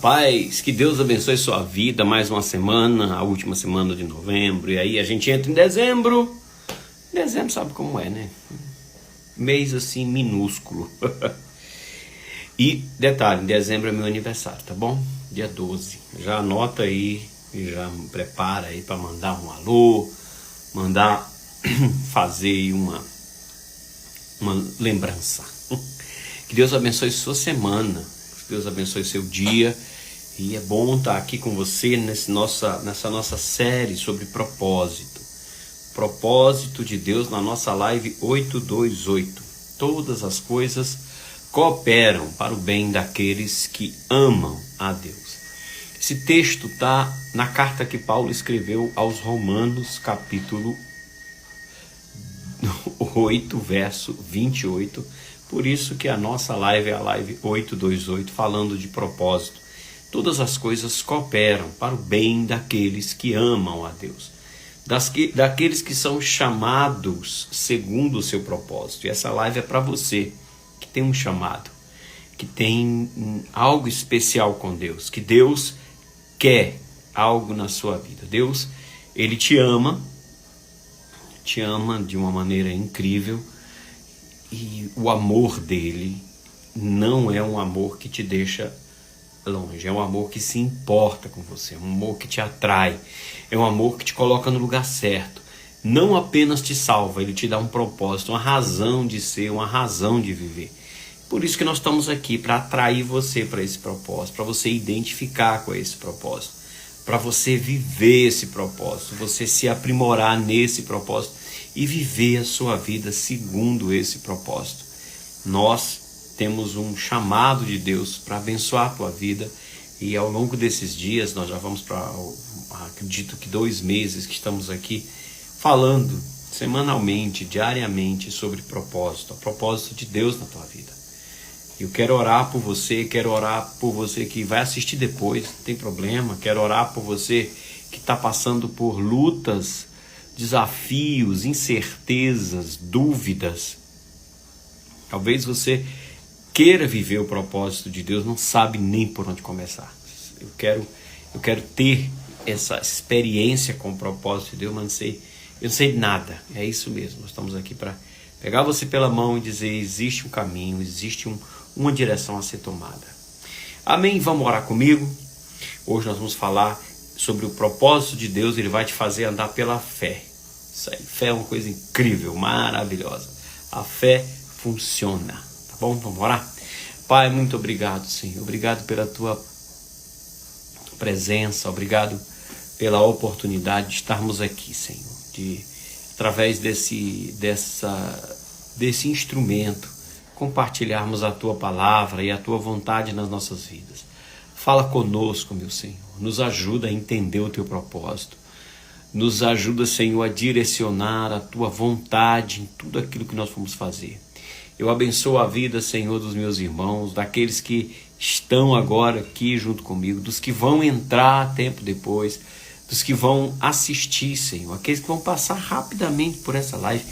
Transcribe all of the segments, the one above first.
paz, que Deus abençoe sua vida, mais uma semana, a última semana de novembro, e aí a gente entra em dezembro. Dezembro sabe como é, né? Mês assim, minúsculo. E detalhe, dezembro é meu aniversário, tá bom? Dia 12, já anota aí, e já me prepara aí para mandar um alô, mandar fazer aí uma lembrança. Que Deus abençoe sua semana, que Deus abençoe seu dia. E é bom estar aqui com você nessa nossa série sobre propósito. Propósito de Deus na nossa live 828. Todas as coisas cooperam para o bem daqueles que amam a Deus. Esse texto está na carta que Paulo escreveu aos Romanos, capítulo 8, verso 28. Por isso que a nossa live é a live 828, falando de propósito. Todas as coisas cooperam para o bem daqueles que amam a Deus, daqueles que são chamados segundo o seu propósito. E essa live é para você que tem um chamado, que tem algo especial com Deus, que Deus quer algo na sua vida. Deus, Ele te ama de uma maneira incrível, e o amor dele não é um amor que te deixa longe, é um amor que se importa com você, é um amor que te atrai, é um amor que te coloca no lugar certo. Não apenas te salva, ele te dá um propósito, uma razão de ser, uma razão de viver. Por isso que nós estamos aqui, para atrair você para esse propósito, para você identificar com esse propósito, para você viver esse propósito, você se aprimorar nesse propósito e viver a sua vida segundo esse propósito. Nós temos um chamado de Deus para abençoar a tua vida, e ao longo desses dias, nós já vamos para, acredito que 2 meses que estamos aqui, falando semanalmente, diariamente, sobre propósito, o propósito de Deus na tua vida. Eu quero orar por você, que vai assistir depois, não tem problema, quero orar por você que está passando por lutas, desafios, incertezas, dúvidas. Talvez você queira viver o propósito de Deus, não sabe nem por onde começar. Eu quero ter essa experiência com o propósito de Deus, mas eu não sei nada. É isso mesmo, nós estamos aqui para pegar você pela mão e dizer: existe um caminho, existe uma direção a ser tomada. Amém? Vamos orar comigo? Hoje nós vamos falar sobre o propósito de Deus. Ele vai te fazer andar pela fé. Isso aí, fé é uma coisa incrível, maravilhosa. A fé funciona, tá bom? Vamos orar? Pai, muito obrigado, Senhor. Obrigado pela tua presença, obrigado pela oportunidade de estarmos aqui, Senhor, de, através desse instrumento, compartilharmos a tua palavra e a tua vontade nas nossas vidas. Fala conosco, meu Senhor, nos ajuda a entender o teu propósito, nos ajuda, Senhor, a direcionar a tua vontade em tudo aquilo que nós vamos fazer. Eu abençoo a vida, Senhor, dos meus irmãos, daqueles que estão agora aqui junto comigo, dos que vão entrar tempo depois, dos que vão assistir, Senhor, aqueles que vão passar rapidamente por essa live.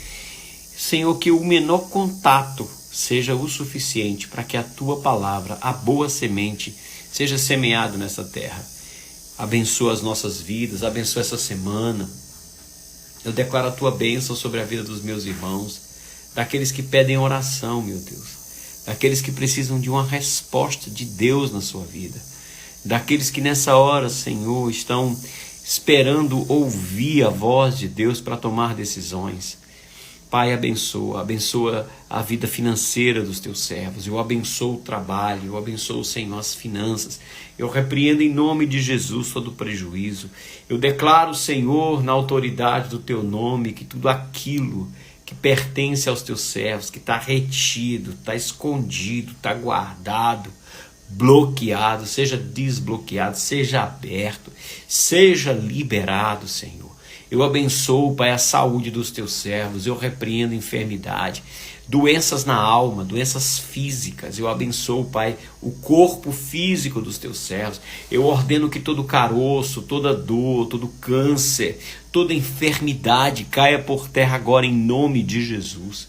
Senhor, que o menor contato seja o suficiente para que a tua palavra, a boa semente, seja semeado nessa terra. Abençoa as nossas vidas, abençoa essa semana. Eu declaro a tua bênção sobre a vida dos meus irmãos, daqueles que pedem oração, meu Deus, daqueles que precisam de uma resposta de Deus na sua vida, daqueles que nessa hora, Senhor, estão esperando ouvir a voz de Deus para tomar decisões. Pai, abençoa a vida financeira dos teus servos. Eu abençoo o trabalho, eu abençoo, Senhor, as finanças. Eu repreendo em nome de Jesus todo prejuízo. Eu declaro, Senhor, na autoridade do teu nome, que tudo aquilo que pertence aos teus servos, que está retido, está escondido, está guardado, bloqueado, seja desbloqueado, seja aberto, seja liberado, Senhor. Eu abençoo, Pai, a saúde dos teus servos. Eu repreendo enfermidade, doenças na alma, doenças físicas. Eu abençoo, Pai, o corpo físico dos teus servos. Eu ordeno que todo caroço, toda dor, todo câncer, toda enfermidade caia por terra agora em nome de Jesus.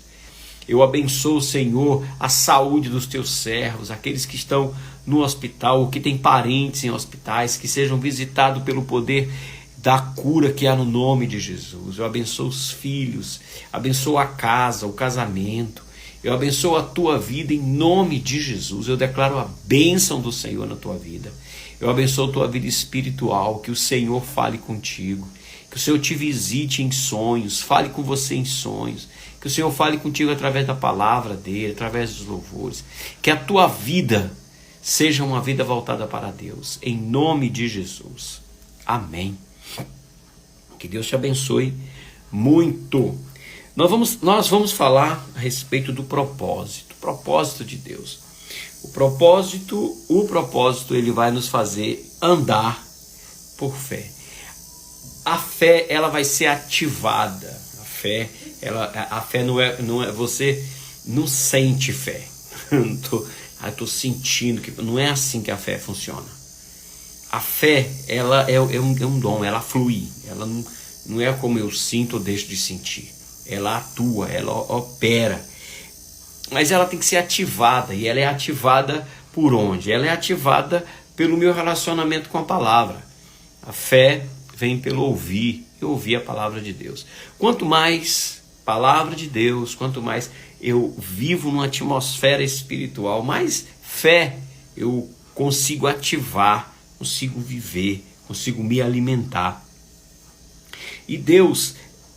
Eu abençoo, Senhor, a saúde dos teus servos, aqueles que estão no hospital, ou que têm parentes em hospitais, que sejam visitados pelo poder da cura que há no nome de Jesus. Eu abençoo os filhos, abençoo a casa, o casamento. Eu abençoo a tua vida em nome de Jesus. Eu declaro a bênção do Senhor na tua vida. Eu abençoo a tua vida espiritual, que o Senhor fale contigo, que o Senhor te visite em sonhos, fale com você em sonhos, que o Senhor fale contigo através da palavra dele, através dos louvores, que a tua vida seja uma vida voltada para Deus, em nome de Jesus. Amém. Que Deus te abençoe muito. Nós vamos falar a respeito do propósito de Deus. O propósito ele vai nos fazer andar por fé. A fé ela vai ser ativada. A fé não é você não sente fé. Estou sentindo que não é assim que a fé funciona. A fé ela é um dom, ela flui, ela não é como eu sinto ou deixo de sentir. Ela atua, ela opera. Mas ela tem que ser ativada. E ela é ativada por onde? Ela é ativada pelo meu relacionamento com a palavra. A fé vem pelo ouvir a palavra de Deus. Quanto mais palavra de Deus, quanto mais eu vivo numa atmosfera espiritual, mais fé eu consigo ativar, consigo viver, consigo me alimentar. E Deus,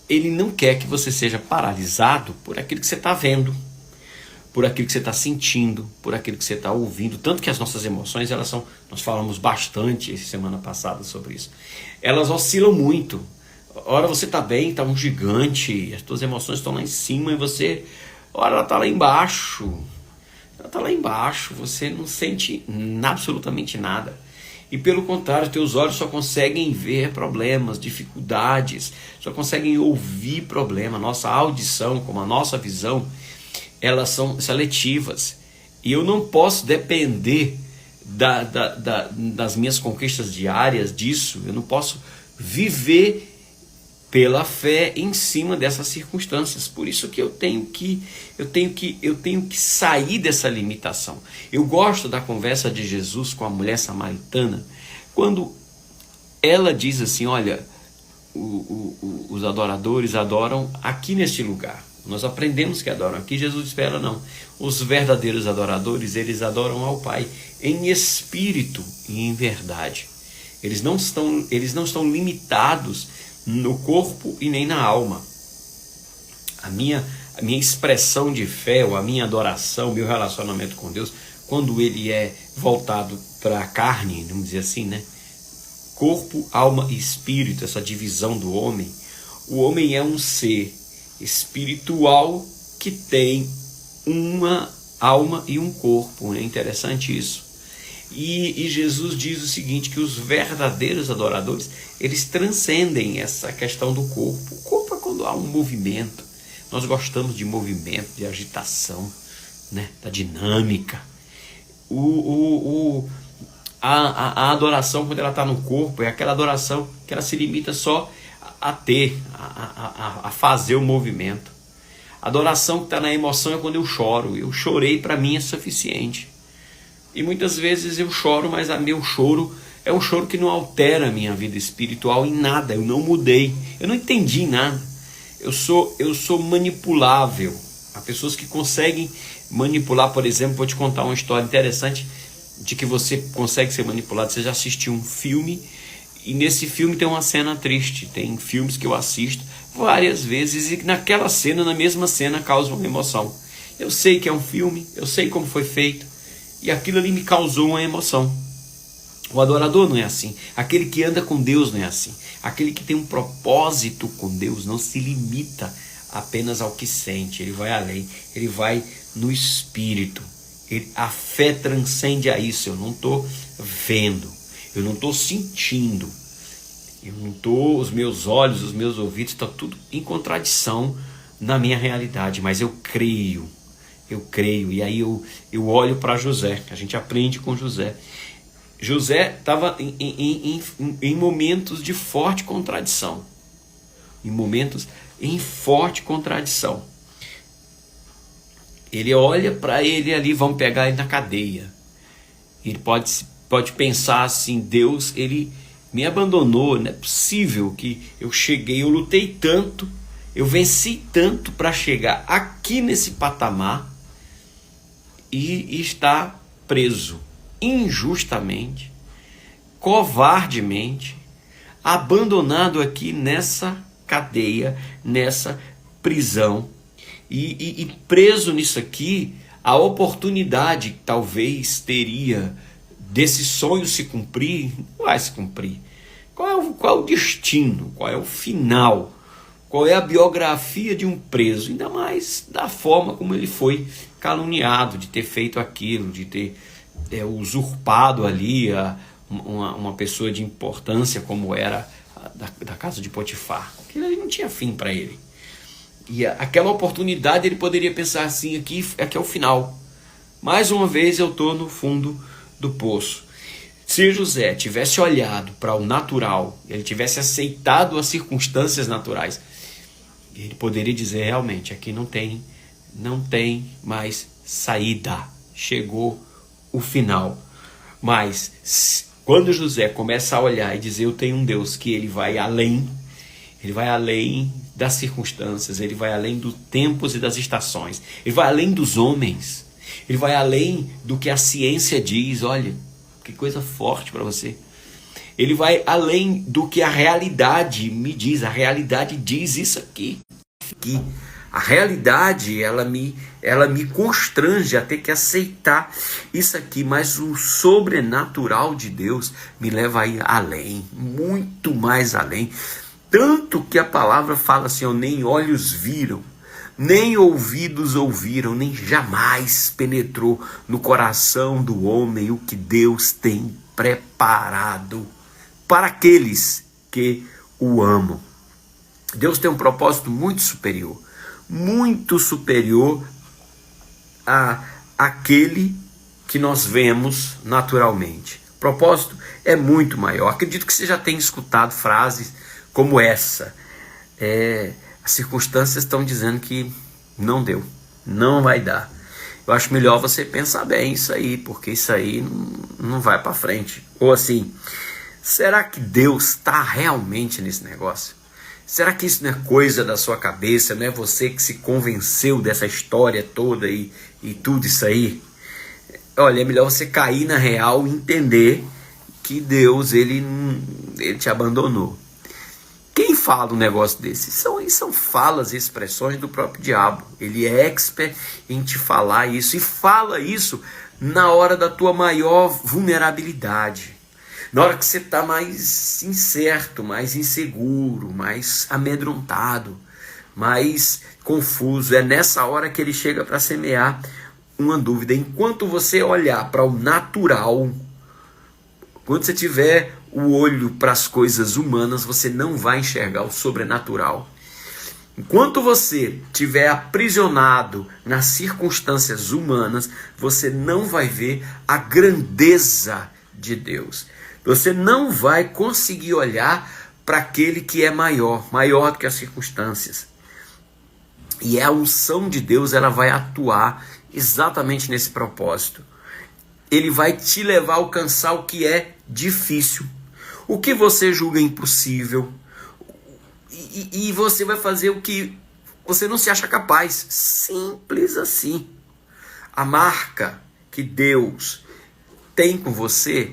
Ele não quer que você seja paralisado por aquilo que você está vendo, por aquilo que você está sentindo, por aquilo que você está ouvindo. Tanto que as nossas emoções, nós falamos bastante semana passada sobre isso, elas oscilam muito. Ora você está bem, está um gigante, as tuas emoções estão lá em cima e você, ora ela está lá embaixo. Ela está lá embaixo, você não sente absolutamente nada. E pelo contrário, teus olhos só conseguem ver problemas, dificuldades, só conseguem ouvir problemas. Nossa audição, como a nossa visão, elas são seletivas. E eu não posso depender das minhas conquistas diárias disso. Eu não posso viver pela fé em cima dessas circunstâncias. Por isso que eu tenho que sair dessa limitação. Eu gosto da conversa de Jesus com a mulher samaritana, quando ela diz assim, olha, os adoradores adoram aqui neste lugar. Nós aprendemos que adoram aqui. Jesus espera não. Os verdadeiros adoradores, eles adoram ao Pai em espírito e em verdade. Eles não estão limitados no corpo e nem na alma. A minha expressão de fé, ou a minha adoração, meu relacionamento com Deus, quando ele é voltado para a carne, vamos dizer assim, né? Corpo, alma e espírito, essa divisão do homem. O homem é um ser espiritual que tem uma alma e um corpo. É interessante isso. E Jesus diz o seguinte, que os verdadeiros adoradores, eles transcendem essa questão do corpo. O corpo é quando há um movimento. Nós gostamos de movimento, de agitação, né? Da dinâmica. A adoração, quando ela está no corpo, é aquela adoração que ela se limita só a fazer o movimento. A adoração que está na emoção é quando eu choro. Eu chorei, para mim é suficiente. E muitas vezes eu choro, mas meu choro é um choro que não altera a minha vida espiritual em nada. Eu não mudei, eu não entendi nada. Eu sou manipulável. Há pessoas que conseguem manipular, por exemplo, vou te contar uma história interessante de que você consegue ser manipulado. Você já assistiu um filme e nesse filme tem uma cena triste. Tem filmes que eu assisto várias vezes e naquela cena, na mesma cena, causa uma emoção. Eu sei que é um filme, eu sei como foi feito, e aquilo ali me causou uma emoção. O adorador não é assim. Aquele que anda com Deus não é assim. Aquele que tem um propósito com Deus não se limita apenas ao que sente. Ele vai além. Ele vai no espírito. A fé transcende a isso. Eu não estou vendo. Eu não estou sentindo. Os meus olhos, os meus ouvidos, está tudo em contradição na minha realidade. Mas eu creio. E aí eu olho para José. A gente aprende com José. José estava em momentos de forte contradição. Ele olha para ele ali, vão pegar ele na cadeia. Ele pode pensar assim, Deus, ele me abandonou, não é possível que eu cheguei, eu lutei tanto, eu venci tanto para chegar aqui nesse patamar e estar preso injustamente, covardemente, abandonado aqui nessa cadeia, nessa prisão e preso nisso aqui. A oportunidade que talvez teria desse sonho se cumprir, não vai se cumprir. Qual é o destino? Qual é o final? Qual é a biografia de um preso? Ainda mais da forma como ele foi caluniado, de ter feito aquilo, de ter usurpado ali uma pessoa de importância como era da casa de Potifar. Aquilo ali não tinha fim para ele. E aquela oportunidade ele poderia pensar assim, aqui é o final. Mais uma vez eu estou no fundo do poço. Se José tivesse olhado para o natural, ele tivesse aceitado as circunstâncias naturais, ele poderia dizer, realmente, aqui não tem mais saída. Chegou o final. Mas quando José começa a olhar e dizer, eu tenho um Deus que ele vai além das circunstâncias, ele vai além dos tempos e das estações, ele vai além dos homens, ele vai além do que a ciência diz. Olha, que coisa forte para você. Ele vai além do que a realidade me diz. A realidade diz isso aqui. A realidade, ela me constrange a ter que aceitar isso aqui, mas o sobrenatural de Deus me leva a ir além, muito mais além. Tanto que a palavra fala assim, nem olhos viram, nem ouvidos ouviram, nem jamais penetrou no coração do homem o que Deus tem preparado para aqueles que o amam. Deus tem um propósito muito superior a aquele que nós vemos naturalmente. O propósito é muito maior. Acredito que você já tenha escutado frases como essa. As circunstâncias estão dizendo que não deu, não vai dar. Eu acho melhor você pensar bem isso aí, porque isso aí não vai para frente. Ou assim, será que Deus está realmente nesse negócio? Será que isso não é coisa da sua cabeça? Não é você que se convenceu dessa história toda e tudo isso aí? Olha, é melhor você cair na real e entender que Deus, ele te abandonou. Quem fala um negócio desse? São falas e expressões do próprio diabo. Ele é expert em te falar isso. E fala isso na hora da tua maior vulnerabilidade. Na hora que você está mais incerto, mais inseguro, mais amedrontado, mais confuso. É nessa hora que ele chega para semear uma dúvida. Enquanto você olhar para o natural, quando você tiver o olho para as coisas humanas, você não vai enxergar o sobrenatural. Enquanto você estiver aprisionado nas circunstâncias humanas, você não vai ver a grandeza de Deus. Você não vai conseguir olhar para aquele que é maior do que as circunstâncias. E a unção de Deus, ela vai atuar exatamente nesse propósito. Ele vai te levar a alcançar o que é difícil, o que você julga impossível, e você vai fazer o que você não se acha capaz. Simples assim. A marca que Deus tem com você,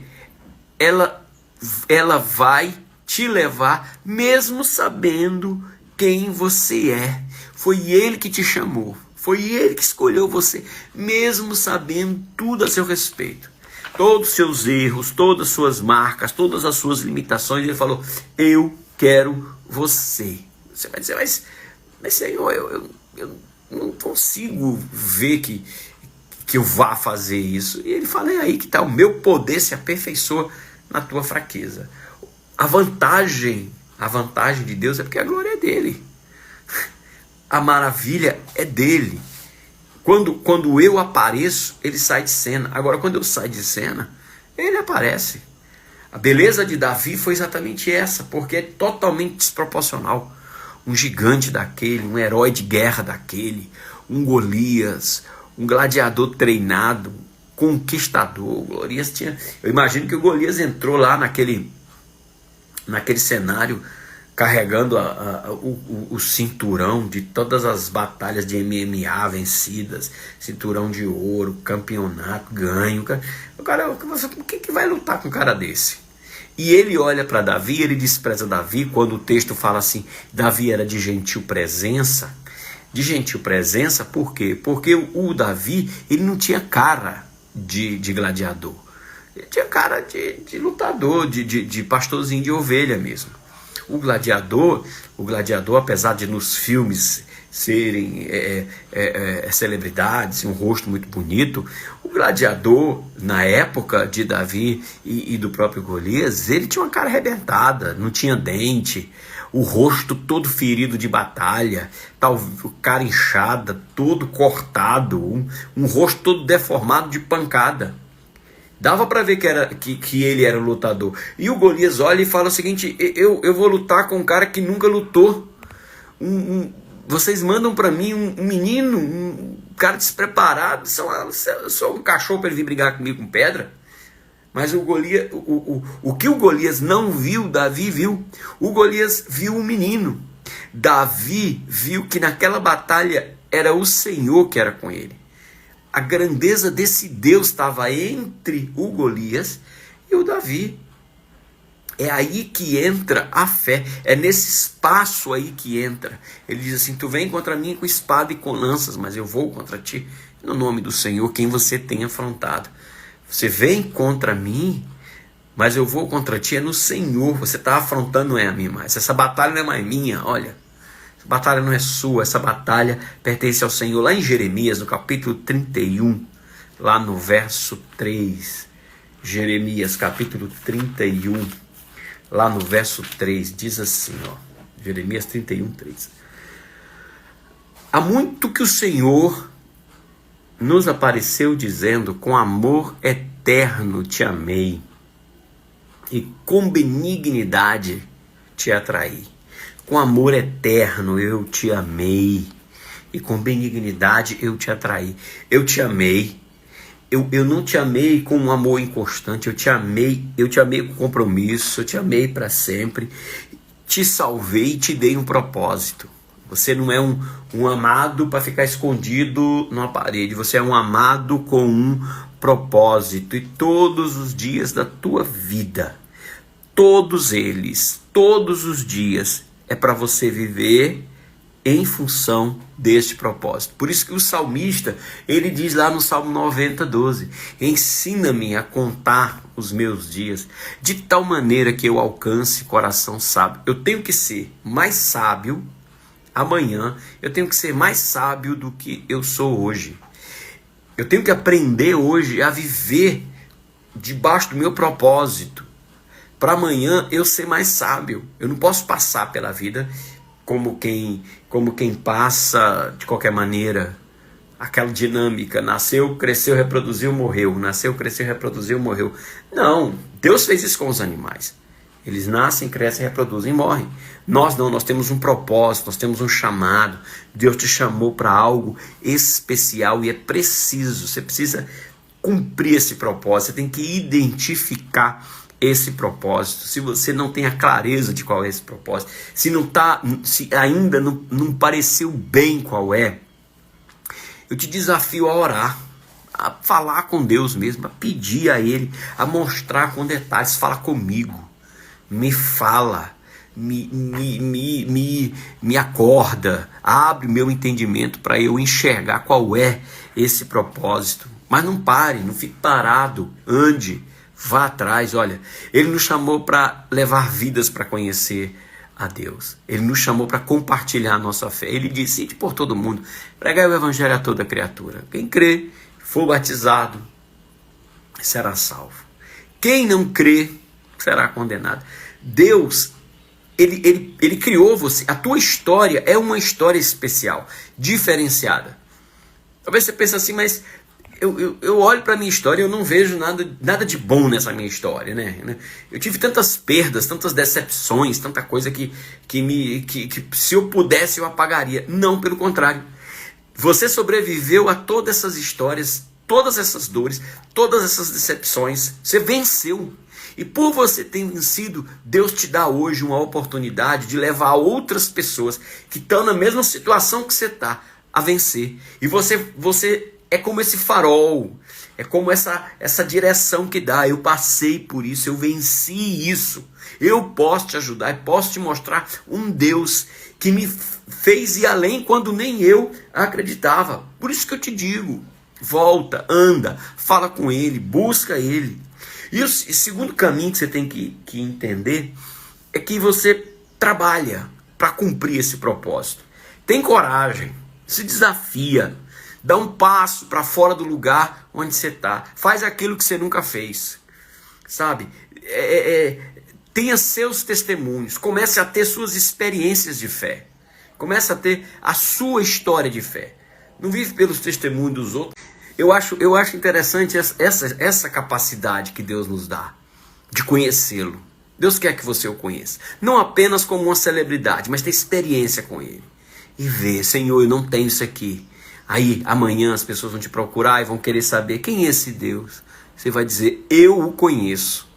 ela vai te levar mesmo sabendo quem você é. Foi Ele que te chamou, foi Ele que escolheu você, mesmo sabendo tudo a seu respeito. Todos os seus erros, todas as suas marcas, todas as suas limitações. Ele falou, eu quero você. Você vai dizer, mas Senhor, eu não consigo ver que eu vá fazer isso. E ele fala, é aí que está, o meu poder se aperfeiçoa na tua fraqueza. A vantagem de Deus é porque a glória é dele. A maravilha é dele. Quando eu apareço, ele sai de cena. Agora, quando eu saio de cena, ele aparece. A beleza de Davi foi exatamente essa, porque é totalmente desproporcional. Um gigante daquele, um herói de guerra daquele, um Golias, um gladiador treinado, conquistador. O Golias tinha, eu imagino que o Golias entrou lá naquele cenário carregando o cinturão de todas as batalhas de MMA vencidas, cinturão de ouro, campeonato ganho. O cara, o que vai lutar com um cara desse? E ele olha para Davi, ele despreza Davi, quando o texto fala assim, Davi era de gentil presença. De gentil presença, por quê? Porque o Davi, ele não tinha cara de gladiador. Ele tinha cara de lutador, de pastorzinho de ovelha mesmo. O gladiador, apesar de nos filmes serem celebridades, um rosto muito bonito, o gladiador, na época de Davi e do próprio Golias, ele tinha uma cara arrebentada, não tinha dente, o rosto todo ferido de batalha, o cara inchado, todo cortado, um rosto todo deformado de pancada. Dava para ver que ele era um lutador. E o Golias olha e fala o seguinte, eu vou lutar com um cara que nunca lutou. Vocês mandam para mim um menino, um cara despreparado, só um cachorro para ele vir brigar comigo com pedra. Mas o que o Golias não viu, Davi viu. O Golias viu um menino. Davi viu que naquela batalha era o Senhor que era com ele. A grandeza desse Deus estava entre o Golias e o Davi. É aí que entra a fé. É nesse espaço aí que entra. Ele diz assim, tu vem contra mim com espada e com lanças, mas eu vou contra ti no nome do Senhor, quem você tem afrontado. Você vem contra mim, mas eu vou contra ti, é no Senhor. Você está afrontando, não é a mim mais. Essa batalha não é mais minha, olha. Essa batalha não é sua, essa batalha pertence ao Senhor. Lá em Jeremias, no capítulo 31, lá no verso 3, Jeremias, capítulo 31, lá no verso 3, diz assim, ó, Jeremias 31, 3. Há muito que o Senhor nos apareceu dizendo, com amor eterno te amei, e com benignidade te atraí. Com amor eterno eu te amei, e com benignidade eu te atraí. Eu te amei, eu não te amei com um amor inconstante, eu te amei com compromisso, eu te amei para sempre, te salvei e te dei um propósito. Você não é um amado para ficar escondido numa parede, você é um amado com um propósito, e todos os dias da tua vida, todos eles, todos os dias, é para você viver em função deste propósito. Por isso que o salmista, ele diz lá no Salmo 90, 12, ensina-me a contar os meus dias, de tal maneira que eu alcance coração sábio. Eu tenho que ser mais sábio amanhã, eu tenho que ser mais sábio do que eu sou hoje. Eu tenho que aprender hoje a viver debaixo do meu propósito, para amanhã eu ser mais sábio. Eu não posso passar pela vida como quem passa de qualquer maneira, aquela dinâmica, nasceu, cresceu, reproduziu, morreu, nasceu, cresceu, reproduziu, morreu. Não, Deus fez isso com os animais. Eles nascem, crescem, reproduzem e morrem. Nós não, nós temos um propósito, nós temos um chamado. Deus te chamou para algo especial e é preciso, você precisa cumprir esse propósito, você tem que identificar esse propósito. Se você não tem a clareza de qual é esse propósito, se ainda não pareceu bem qual é, eu te desafio a orar, a falar com Deus mesmo, a pedir a Ele, a mostrar com detalhes. Fala comigo, me fala, me acorda, abre meu entendimento para eu enxergar qual é esse propósito. Mas não pare, não fique parado, ande, vá atrás. Olha, Ele nos chamou para levar vidas para conhecer a Deus. Ele nos chamou para compartilhar a nossa fé. Ele disse, ide por todo mundo, pregai o evangelho a toda criatura. Quem crê, for batizado, será salvo. Quem não crê, será condenado. Deus, ele criou você. A tua história é uma história especial, diferenciada. Talvez você pense assim, mas eu olho para a minha história e eu não vejo nada de bom nessa minha história, né? Eu tive tantas perdas, tantas decepções, tanta coisa que se eu pudesse eu apagaria. Não, pelo contrário. Você sobreviveu a todas essas histórias, todas essas dores, todas essas decepções. Você venceu. E por você ter vencido, Deus te dá hoje uma oportunidade de levar outras pessoas que estão na mesma situação que você está a vencer. E você é como esse farol, é como essa direção que dá. Eu passei por isso, eu venci isso. Eu posso te ajudar e posso te mostrar um Deus que me fez ir além quando nem eu acreditava. Por isso que eu te digo, volta, anda, fala com Ele, busca Ele. E o segundo caminho que você tem que entender é que você trabalha para cumprir esse propósito. Tem coragem, se desafia, dá um passo para fora do lugar onde você está. Faz aquilo que você nunca fez, sabe? Tenha seus testemunhos, comece a ter suas experiências de fé. Comece a ter a sua história de fé. Não vive pelos testemunhos dos outros. Eu acho interessante essa capacidade que Deus nos dá de conhecê-lo. Deus quer que você o conheça. Não apenas como uma celebridade, mas ter experiência com Ele. E ver, Senhor, eu não tenho isso aqui. Aí amanhã as pessoas vão te procurar e vão querer saber quem é esse Deus. Você vai dizer, eu o conheço.